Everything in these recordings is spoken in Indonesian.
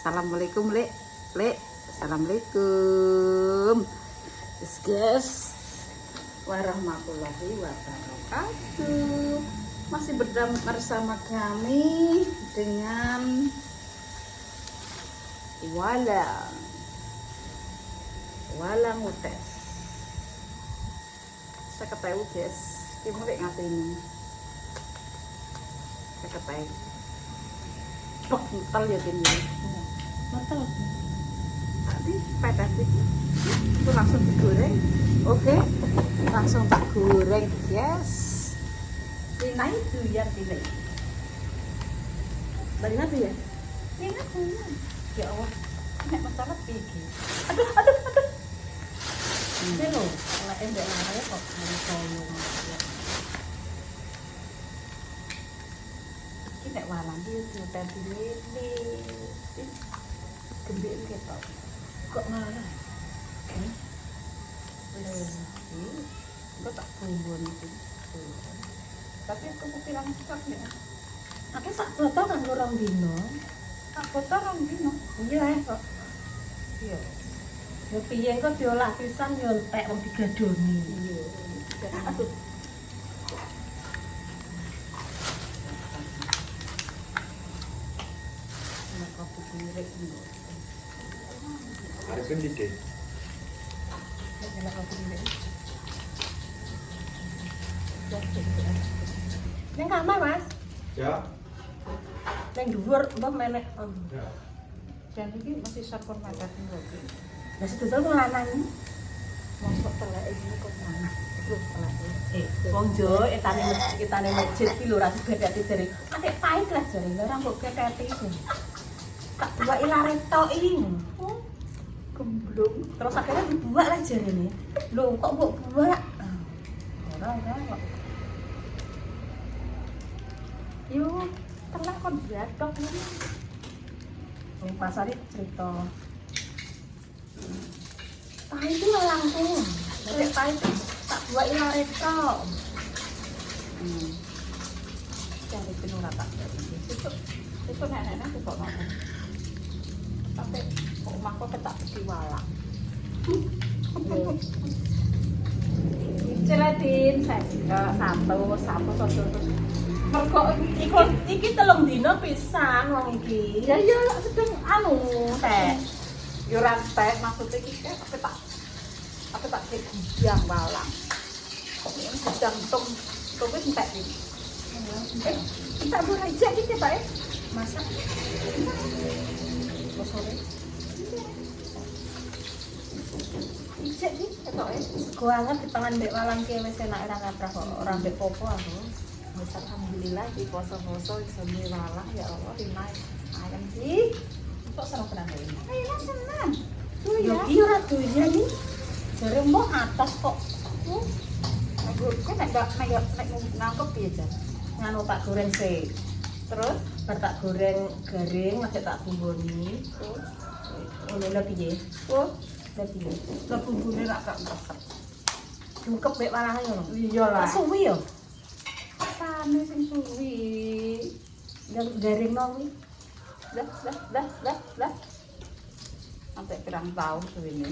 Assalamualaikum, Lek. Lek, assalamualaikum. Guys, warahmatullahi wabarakatuh. Masih bersama kami dengan Walang Utes. Saya ketahui guys, ini mulai ngatini. Saya ketahui. Bok, ngetel ya ini. Ngetel. Tadi pedas itu langsung digoreng. Oke, langsung tak goreng guys. Tina itu ya Tina. Dari nanti ya? Tina punya. Ya Allah, nek masalah pikir. Aduh. Ini loh, kalau enggak larang kok ngomong. Ini nek walang iki tadi ini. Gede gitu. Kok marah? Kok tak bumbun itu. Tapi aku bilang stok nek. Aku sak botol kan orang dino. Sak botol orang dino. Iya kok. Iya. Ya piye kok diolah pisan yo entek wong digadoni. Iya. Aduh. Nek kopi direk iki. Harus dikit. Nek kopi direk. Neng kamar, Mas? Ya. Neng dhuwur mbah menek. Ya. Dan ini masih sampun madat lagi. Lah sedaya ngelanani. Mosok telek iki kok mana? Terus telek. Wong Jo etane masjid ki lho ra dibedati jare. Atik pahit lah jare ora mbok keteti. Tak buak ilare tok iki. Gemblung. Terus akhirnya dibuak lah jarene. Lho kok mbok buak? Ora kok. Yo, telek kon bladok ngene. Wong pasar cerita. Pahit itu langsung. Nek pahit tak buat ilare tok. Cari penuh rata dari itu nenek-nenek kok ngomong. Tapi kok omahku ketak diwalang. Celatin saya satu terus. Mergo iki telung dina pisan wong iki. Ya sedeng teh. Yo ora teh maksud iki aku tak gudang walang. Kok ini gudang tom wis entek iki. Kita boleh cek iki Pak ya. Masak. Sore. Cek iki ketok e. Sego anget dipangan mbek walang ki wis enak ora kaprah kok ora mbek popo aku. Wis alhamdulillah di poso-poso iso walang ya Allah rinai. Ayam sih. Kok seneng tenan iki? Ayo seneng. Yo iki ora doyan iki. Jare mbok atas kok. Aku nek nangkep piye jan? Nganu tak goreng sik. Terus bar tak goreng garing lagi tak bumboni. Terus ngono lho piye? Oh, lha piye? Lah bumbone rak tak masak. Cungkep mek walange ngono. Iya lah. Suwi yo. Tane sing suwi. Yang garing mau kuwi. Dah. Sampai pirang tahun suwine.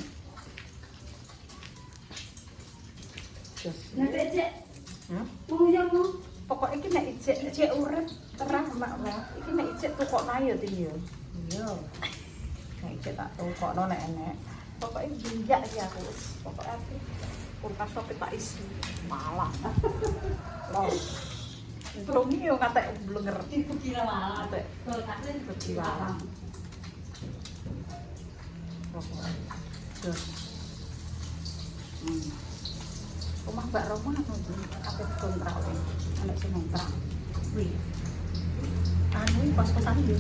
Nek ijek. Mau yang mau. Pokoknya iki nek ijek urip terang mak. Iki nek ijek tukokno ya ti yo. Iya. Nek ijek tak tukokno nek enek. Pokoknya bijak iki aku wis. Pokoke aku kulkas kok tak isi. Malah. Los. Belum yo katek belum ngerti kira walang. Kulkasnya dibagi walang. Terus. Rumah Mbak Roma apa kontrak wae. Anak sing kontrak. Wih. Anu kos-kosan yo.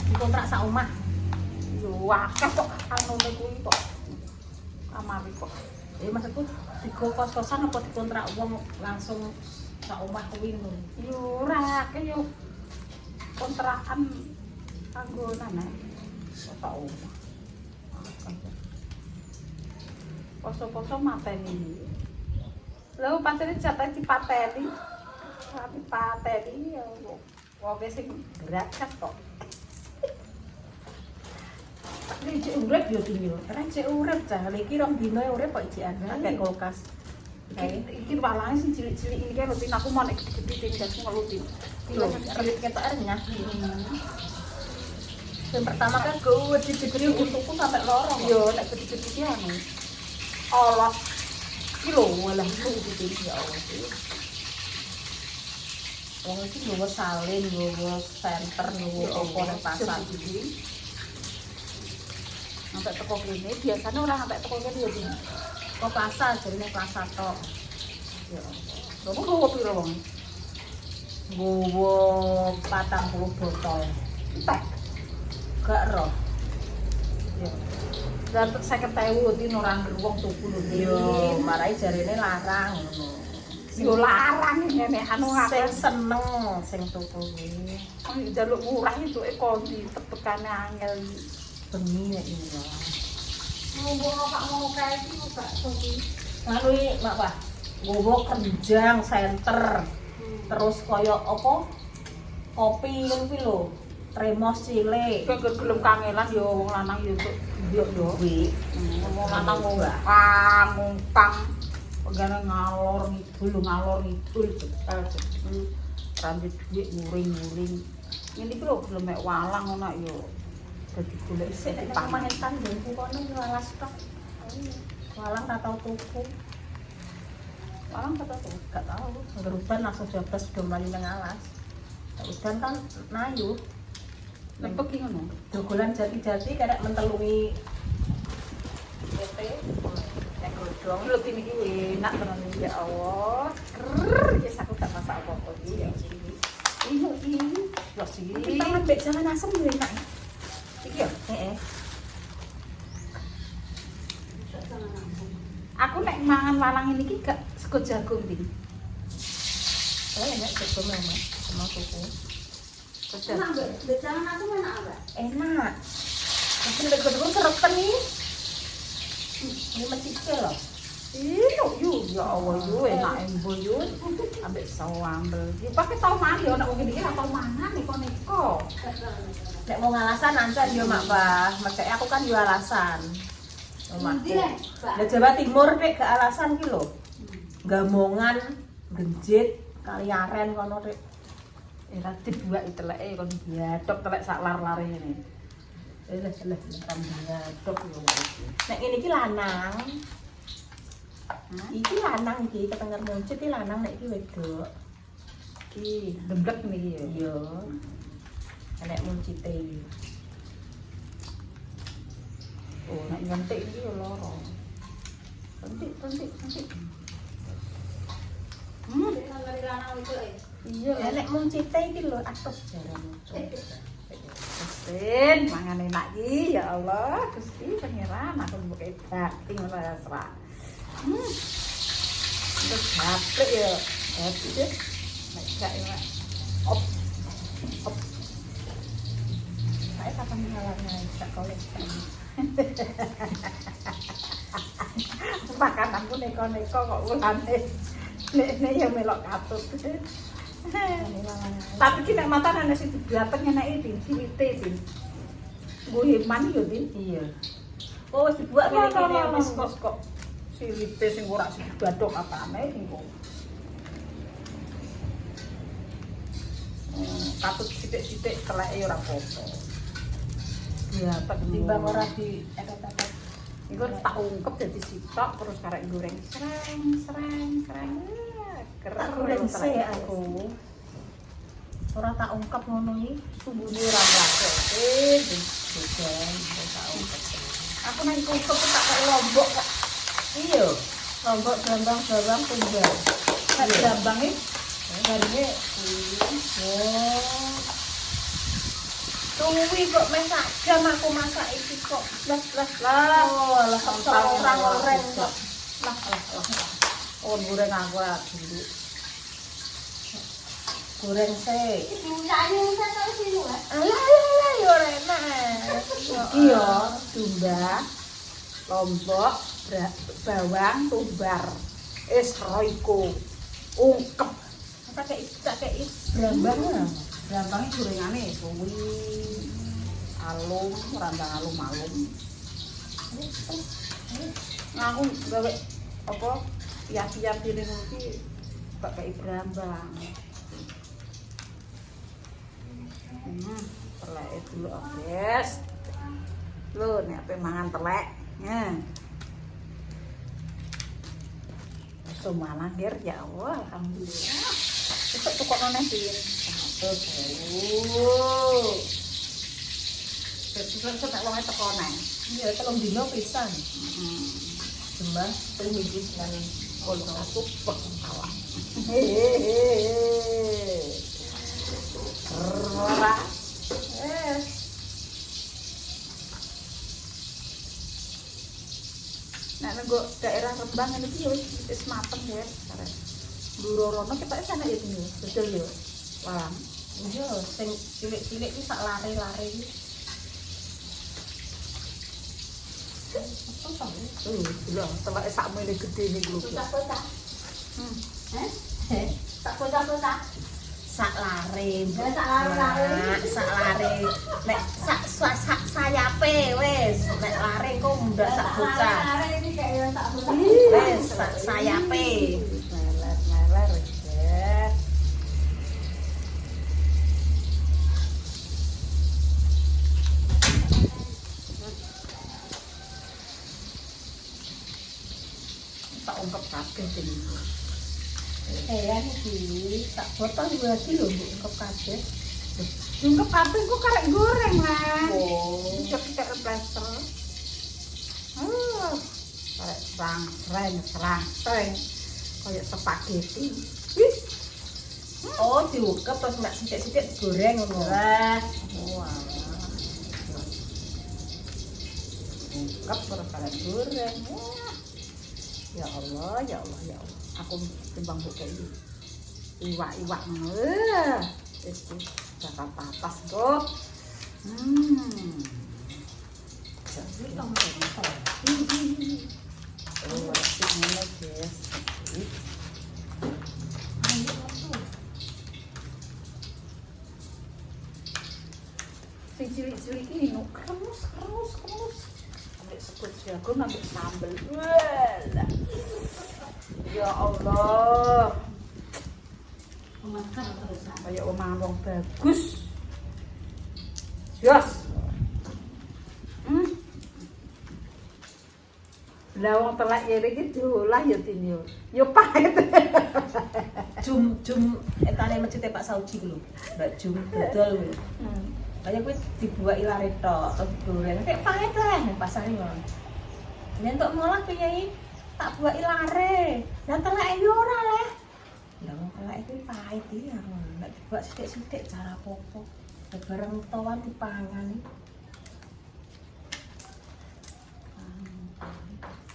Dikontrak sak omah. Yo akeh kok anune kuwi kok. Kamar kok. Maksudku digo kos-kosan apa dikontrak wong langsung sak omah kuwi ngono. Yo ora akeh yo kontrakan kanggo nana. Sak omah. Poso-poso mateni. Lha pancene jatah dipateni. Dipateni ya wong sing berat kok. ijik urip yo dinyo. Recek urip cah, iki rong dino urip kok ijikan pakai kulkas. Iki walange sing cilik-cilik iki kan rutin aku mau nek gede-gede tindas ngelutin. Lho, cilik ketok renyah. Yang pertama kan gede-gede untukku sampai lorong. Yo nek gede-gede ki anu. Olot. Iki lho walah gede ya Allah. Wong iki nggawa salin, nggawa senter, nggawa opo nang pasar. Sampai teko kene biasanya orang sampai teko kene yo din. Kok pasar jarine plaza tok. Ya. Kamu nggawa piro wong? Nggawa 40 botol. Entek. Gak roh. Ya. Dan 50.000 din ora ngeruwong tuku lho. Yo, marai jarine larang ngono. Yo larang ngene anu Sing ngake. seneng sing tuku kuwi. Oh, jaluk murah itu kondi tepekane angel. Bengi nek iki. Ngomong apa mau kae iki gak sopi. Lalu iki mak Pak, nggawa kenjang senter. Terus kaya apa? Kopi ngono kuwi lho. Tremos cilik. Kok gelem kangelan yo wong lanang yo kok yo yo. Kuwi. Wong lanang ngumpang pegane ngalor ngidul cekel rambut dhuwit nguring-nguring. Ngene iki lho gelem mek walang ngono yo. Dadi golek Sik nek pamahen tanggungku kono yo alas tok. Walang ra tau tuku. Walang kata tuh. Gak tau, ngeruban langsung jablas do mali nang alas. Udan kan nayu. Lepek iki ngono. Dogolan jati-jati karek mentelungi Ete, nek godhong Lho ini iki enak tenan ya Allah. Krrr, wis aku gak masak apa-apa iki ya iki. Iya iki. Wah sih. Kita ambek jangan asem yo enak. Iki ya. Heeh. Aku nek mangan walang ini iki gak sego jagung iki. Oh enak jagung Mas, sama tuku. Enak mbak, jangan aku enak mbak. Enak. Tapi nek godhong kerepen nih. Ini mencicil loh. Iya, ya Allah, enak embo yo. Ambek sambel. Ya pakai tau mangan yo nek wong iki ora tau mangan neko. Nek mau ngalasan ancar yo mak Bah. Makanya aku kan yo alasan. Omakku. Lah Jawa Timur nek ke alasan ki lho. Gamongan, Genjit, Kaliaren kono rek. Era dibuat teleke kon biadok telek sak lar-lare ngene. Lah Tambah dok yo. nek ngene iki lanang. Iki lanang iki ketenger muncit iki lanang nek iki wedok. Iki demblek niki ya. Iya. Nek muncite. Oh, nek nyentik iki yo lara. Tentik. Iya, Ya nek muncite iki lho atus jarane. Gusin, mangan enak iki ya Allah, Gusti pangeran aku mbok daging ngono ya sra. Terus hapik ya. Hapik ya. Nek gak enak. Op. Saya kapan ngalahnya tak kolek. Makananku neko-neko kok ulane. Nek ya melok katut. Tapi ki nek matan ana sing dibateng enake Din, silite Din. Nggo heman yo Din. Iya. Oh wis dibuat kene-kene Wis kok silite sing ora sing badok apane engko. Katut sithik-sithik teleke ora apa-apa. Ya, tak Timbang ora di etet-etet. iku tak ungkep dadi sitok terus karek goreng sereng. Tak goreng se aku. Ora tak ungkap ngono iki. Sumbune ora mlaku. Goreng tak ungkap. Aku nang ungkep tak kok lombok kok. Iya. Lombok gambang-gambang tunggal. Nek gambange Garine oh. Tuwi kok masak jam aku masak iki kok. lah. Oh, lah orang goreng kok. Lah. Oh, goreng aku ora dulu. Goreng se. Alah, Alah yo enak. iki yo domba, lombok, bawang, tumbar. Roiko. Ungkep. Tak kei brambang. Gampange gorengane kuwi. alum, randang alum-alum. Ngaku gawe apa? Piye-piye piring iki kok kayak brambang. Telek dulu, guys. Lho, nek ape mangan telek. Sumalah ngir ya Allah, alhamdulillah. Itu tukokno nang piring. Terus nek wong teko nang. Ya telung dino pisan. Cuma minggu dengan Ono aku pengkalah. Ora. Nek nggo daerah Rembang ini wis mateng ya. Lurorono kita sana ya ini. Betul ya. Walang. iya sing cilik-cilik iki sak lare-lare iki. Apa to? Lho, teleke sakmene gedhe niku lho. Kocak-kocak. Tak kocak-kocak. Sak lare. Sak lare. Nek sak sayape wis. Nek lare kok mundak sak bocah. Lare iki kaya sak bocah. Wis sak sayape. Meler-meler ya. Tak ungkep kabeh iki. Iki sak botol iki lho mbok ungkep kabeh. Ungkep kabeh kok karek goreng lah. Oh. Cek-cek plaster. Karek serang. Kayak spaghetti. Oh, diungkep terus mek sithik-sithik digoreng ngono. Wah. Ungkep terus karek goreng. Ya Allah. Aku timbang mbok iki. Iwak-iwak ngono. Wis bakal papas kok. Jadi asik ngene, guys. Sing cilik-cilik iki kremus. Ambek sekut jagung ambek sambel. Walah. Ya Allah. Makan terus. Kayak omongan wong bagus. Jos. Lah wong telak ngene iki diolah ya Tin yo. Yo pahit. Jum etane masjid Pak Sauji ku lho. Mbak Jum dodol kuwi. Kaya kuwi dibuaki lare tok, terus digoreng. Nek pahit lah pasane ngono. Yen tok ngolah piye tak buaki lare. Lah teleke yo ora leh. Lah wong teleke kuwi pahit iki ya. Nek dibuak sithik-sithik cara apa-apa. Bareng tawan dipangan iki.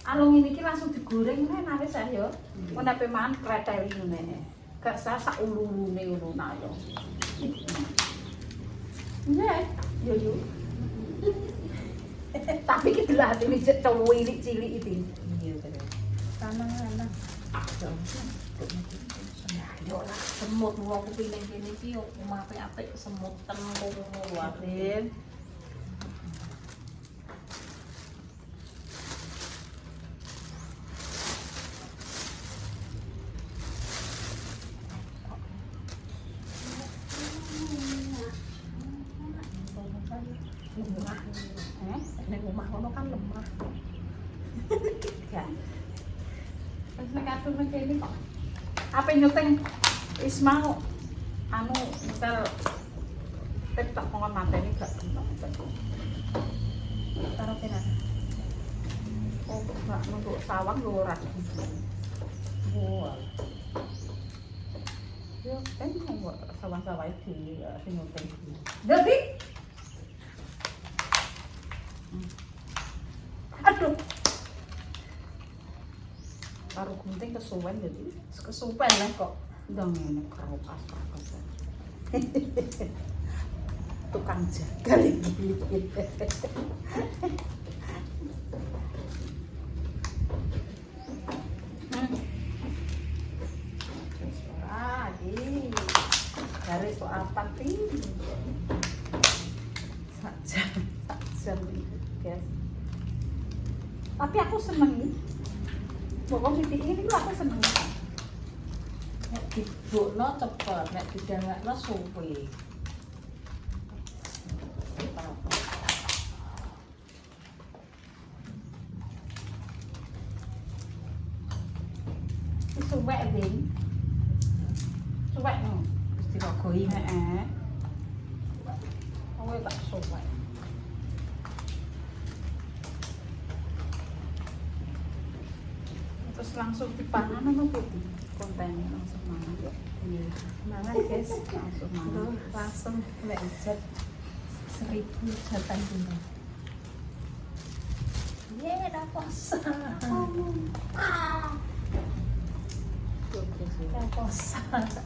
Alung ini ki langsung digoreng nek wis ya. Mun ape mangan kreteli ngene. Gak sah sak ulu-ulune ngono nak yo. Nek yo. Tapi ki dilatih cek cilik iki. Iya bener. Tanang-tanang. Yo lah semut wong kuping kene iki yo omah apik semut tenung luarin. Lemah. Nek omah ngono kan lemah. Ya. Wis nek atur nek kene kok. Apa nyuting wis mau anu ntar tak mongon mateni gak kentok. Karo kene. Oh, gak nunggu sawang lho ora. Wah. Yo kan kok sawang-sawang di sing nyuting. Dadi Aduh. Karo gunting kesuwen jadi kesupen lah kok. ndang ngene keropas. Tukang jagal iki. Dari soal apa sih? Saja. jam itu, guys. Tapi aku seneng. Pokoknya titik ini tuh aku seneng. Nek dibukno cepet, nek didangakno suwe. Wis suwek, Ding. Suwek no. Wis dirogoi. Heeh. Aku tak suwek. Terus langsung dipangan apa putih? Kontennya langsung mangan ya. Iya, mangan guys. Langsung mangan. Langsung nek ijat 1000 jatan dulu. Ye, dah puasa. Dah puasa.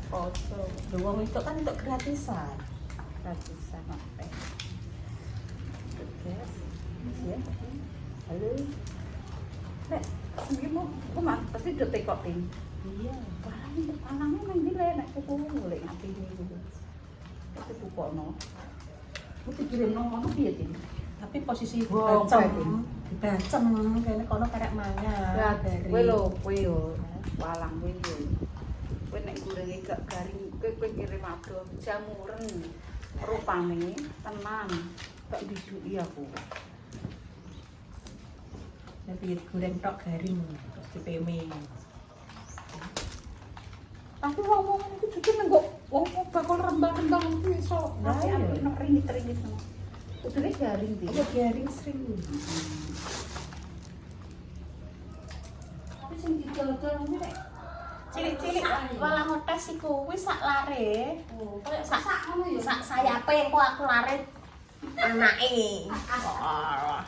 Foto Wong itu kan untuk gratisan. gratisan apa? Guys. Ya. Halo. Nek, sendiri mau pasti udah tekotin. Iya. Anaknya main di nek kuku mulai ngapain dulu. Itu pokoknya. Aku pikirin nongol piye Tin? Tapi posisi Wow, dibacem, dibacem kene kono karek mangan. Ya, dari kowe lho, kowe yo walang kowe yo. Kowe nek gorenge gak garing, kowe kirim ado jamuren. Rupane tenan. Tak biduki aku. Tapi goreng tok garing terus dipeme. Tapi ngomong itu juga nenggok wong bakal rembang-rembang itu iso. Nah, Tapi iya. aku nek ringit-ringit ngono. Kudune garing Tin. Iya garing sering. Tapi sing didol-dol ini nek Cilik-cilik walang ngetes iku wis sak lare. oh, koyo sak ngono ya. Sak sayape engko aku lare anake. Oh.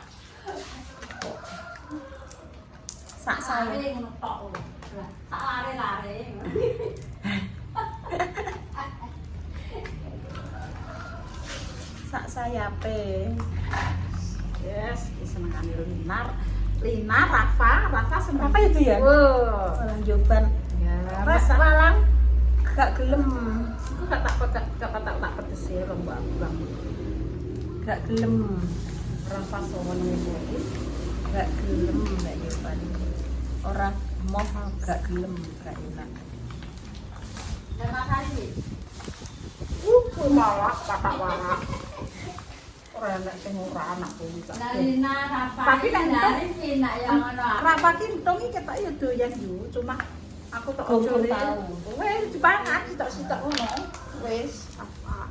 Sak saya. ngono tok lho. Sak lare-lare. Sak sayape. Yes, seneng kami Lina, Rafa seneng. Apa itu ya? Wow. Walang joban. Ya, Mas walang gak gelem. aku gak tak pedes ya lho Mbak Bang. Gak gelem. Rafa sowan ngene. Gak gelem nek joban. Ora mau gak gelem gak enak. Dan Mas Ari. Malah kata warak. Ora enak sing ora anak kuwi. Lina Rafa. Tapi nek dari Cina yang ngono. Rafa ki entung iki ketok ya doyan yo, cuma aku tok Gongkol ojo tahu. Wis dipangan sitok-sitok ngono. Wis apa.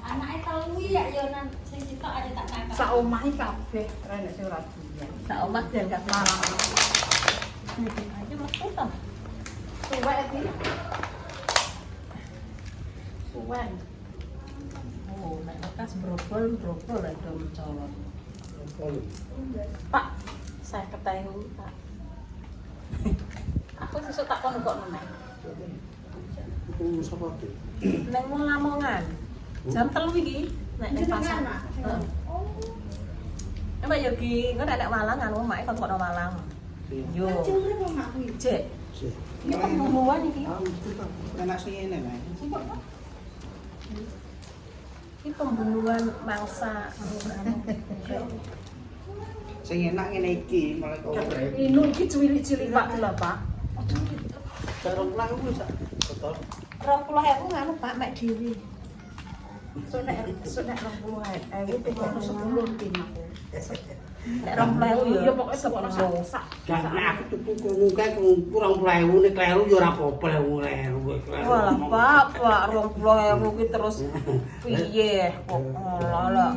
Anake telu ya yo nang sing sitok ada tak tangkap. Sak omah iki kabeh renek sing ora doyan. Sak omah dan gak Malah aja metu ta. suwek iki. Suwen. Oh, nek bekas brobol lah do mencolot. Pak, saya ketahui Pak. Aku sesuk tak kono kok meneh. Neng Lamongan. Jam 3 iki nek ning pasar. Heeh. Mbak Yogi, engko nek Malang anu mak kon kok Malang. Yo. Cek. Ini pembunuhan iki. Enak sing ngene lah. Ini pembunuhan mangsa. Sing enak ngene iki mulai kok. Inu iki cilik-cilik Pak lho Pak. Sarung lah wis sak botol. 20.000 nganu Pak mek dhewe. Sonek 20.000 ping 10 tin aku. Nek 20.000 Ya pokoke sepuluh sak. Gak nek aku tuku krungu kae kurang 20.000 nek kleru yo ora apa-apa 20.000. Walah Pak, 20.000 ki terus piye kok ngolah.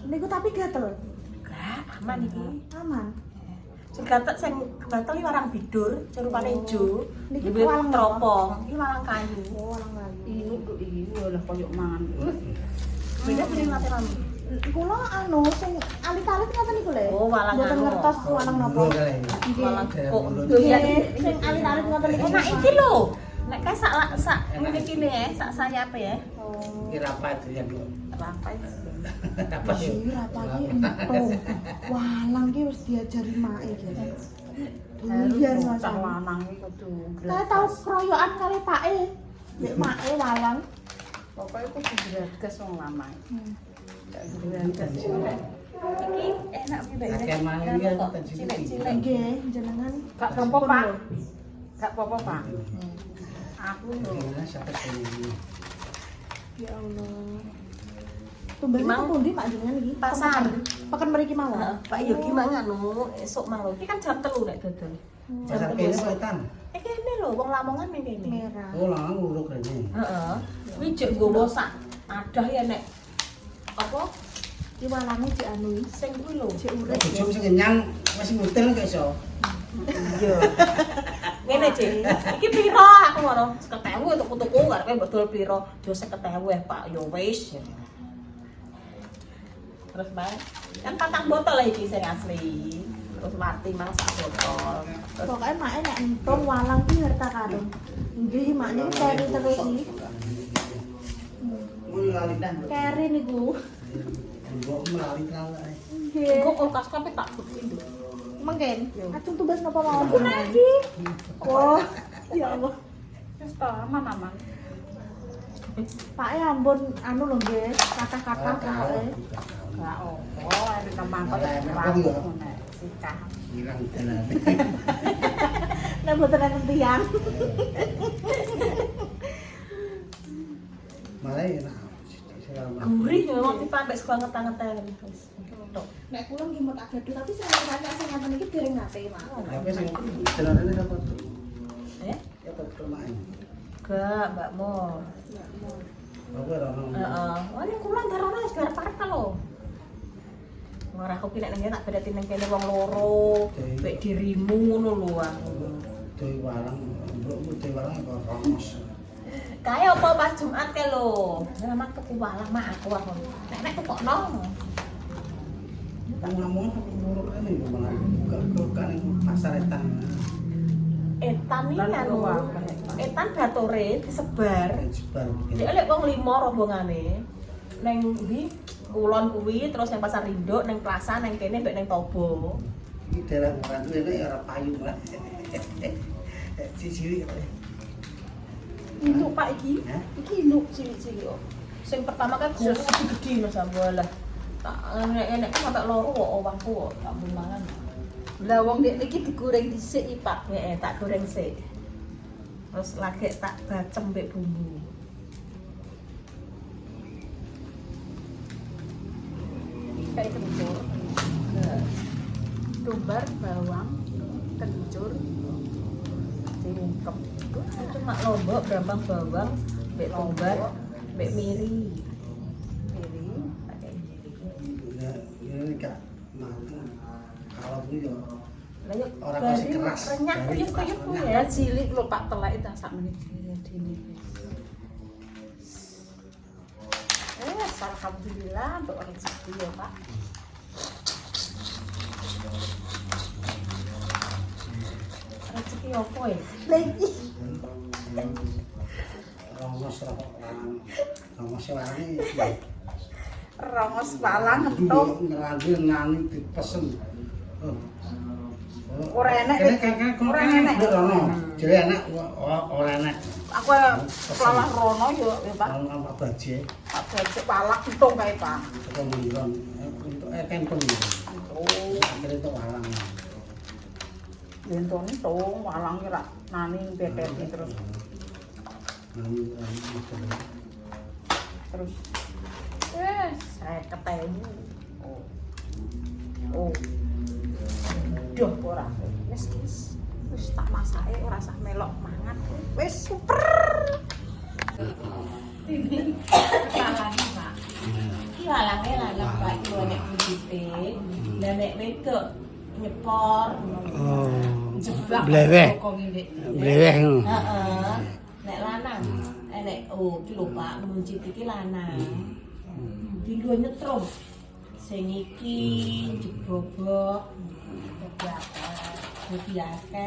Niku tapi gatel. Gak aman iki. Aman. Sing gatel iki warang bidur, cerupane ijo. Niki Duwe walang teropong, iki walang kayu. Oh, walang kayu. Inu kok iki lho koyo mangan. Beda piring nate mami. Kula anu sing alit-alit ngoten niku lho. Oh, walang Mboten anu. ngertos walang napa. Walang kok. Nggih, sing alit-alit ngoten niku. Enak iki lho. Nek kae sak ngene iki ya, sak sayape ya. Oh. Kira apa itu yang lo? Rapai. Dapat ya. Iya, pagi empung. Walang ki wis diajari mae iki. Doyan Cah Mas. lanang iki kudu. Saya tahu keroyokan kali pake. Nek mae walang. Pokoknya aku digragas wong lama. Gak Gragas. Iki enak iki Akeh mangan iki aku tak cilik-cilik. Nggih, jenengan. Gak apa-apa, Pak. Gak apa-apa, Pak. Aku lho. Gimana siapa ini? Ya Allah. Tumben Gimana? itu pundi Pak jenengan iki? Pasar. Pekan mriki mawon. Heeh, Pak yo gimana anu esuk mau. Iki kan jam 3 nek dodol. Pasar kene wetan. Kene lho wong Lamongan ning kene. Merah. Oh, lang uruk rene. Heeh. Kuwi jek nggowo sak adah ya nek apa Iki walange cek anu iki. sing kuwi lho. Cek urip. Bojomu sing kenyang masih ngutil gak iso. Iya. Ngene, Cik. Iki piro aku ngono? 50.000 tuku-tuku arep mbok dol piro? Yo 50.000 Pak. Yo wis. Terus Mbak, kan 4 botol lah iki sing asli. Terus mati mang sak botol. Terus Pokoknya mak nek entung walang ki harta karun. Nggih makne keri terus iki. Mun lali dah. Keri niku. Mbok lali tenan ae. Nggih. engko kulkas kape tak bukti lho. Mengken. Yo. Acung tumbas napa mawon? Aku lagi. Oh, ya Allah. Wis to aman-aman. Pak ya ampun anu lho nggih, kakak-kakak pokoke. Gak apa, ada kemang kok Nah, rampung yo. ngene. Sikah. Hilang tenan. Nek boten enten tiyang. Malah enak. Gurih memang dipambek banget-banget wis. Tok. Nek kula nggih mau tak gaduh tapi sing tanya sing ngaten iki dereng nate, Mak. Tapi sing tenan dapat. Eh? Dapat rumah. Gak, Mbak Mo. Apa ora ono. Heeh. Oh, ini kula ndarane wis garap arep lho. Ora aku ki nek nang tak bedati nang kene wong loro, mek dirimu ngono lho aku. Dewi walang, mbokmu dewi walang kok rongos. Kae apa pas Jumat ke lho. Memang tuku walang mak aku. Nek tukokno. Ngomong uruk rene yo malah buka ning pasar etan. Etan iki Lan anu. keluar. Etan batore disebar. Jebar Dek lek wong 5 rombongane. Neng ndi? Kulon kuwi terus nang Pasar Induk, nang Plaza, nang kene mbek nang Tobo. Iki daerah Randu enek ya ora payu malah. Cilik. Induk Pak iki. Hah? Iki induk cilik-cilik kok. Sing pertama kan gede Mas Ambolah. Tak enek kan sampe loro kok owahku kok tak mbul mangan. Lah wong nek iki digoreng dhisik iki, Pak. Heeh, tak goreng sik. Terus lagi tak bacem mbek bumbu. Kayak kencur. Tumbar bawang, kencur, diungkep. Itu mak lombok, brambang bawang, mbek tumbar, mbek miri. Miri. Pakai miri. Ya ini gak mateng. Kalau pun yo Lah yo Ora pasti keras. renyah Garing kuyup-kuyup keras, kuwi renyah. ya. Ya cilik lho Pak telek itu sak menit dini. Alhamdulillah untuk rezeki ya Pak. Rezeki apa ya? Lagi. rongos rokok larang. Rongos warni. Rongos walang ngetuk. Ngerangin nani dipesen. Ora enek, Ora ora enek. Rono. Jadi enak ora enak. Aku lalah rono yo ya Pak. Kalau apa baje, Pak becek walak entung kae Pak. kita menghilang. Untuk kempel. Oh, Akhirnya itu walang. benton entung walang ki rak nani beteti terus terus saya ketemu. Oh. Duh ora. Wis tak masake ora usah melok mangan. Wis super. Salahnya Pak. Iki halangnya lalang Pak iki nek budite. Lah nek wedok nyepor. Jebak Bleweh. kok ngene. Bleweh. Heeh. Nek lanang, nek iki lho Pak, muncit iki lanang. Dinggo nyetrum. Sing iki jebobok. Biasa.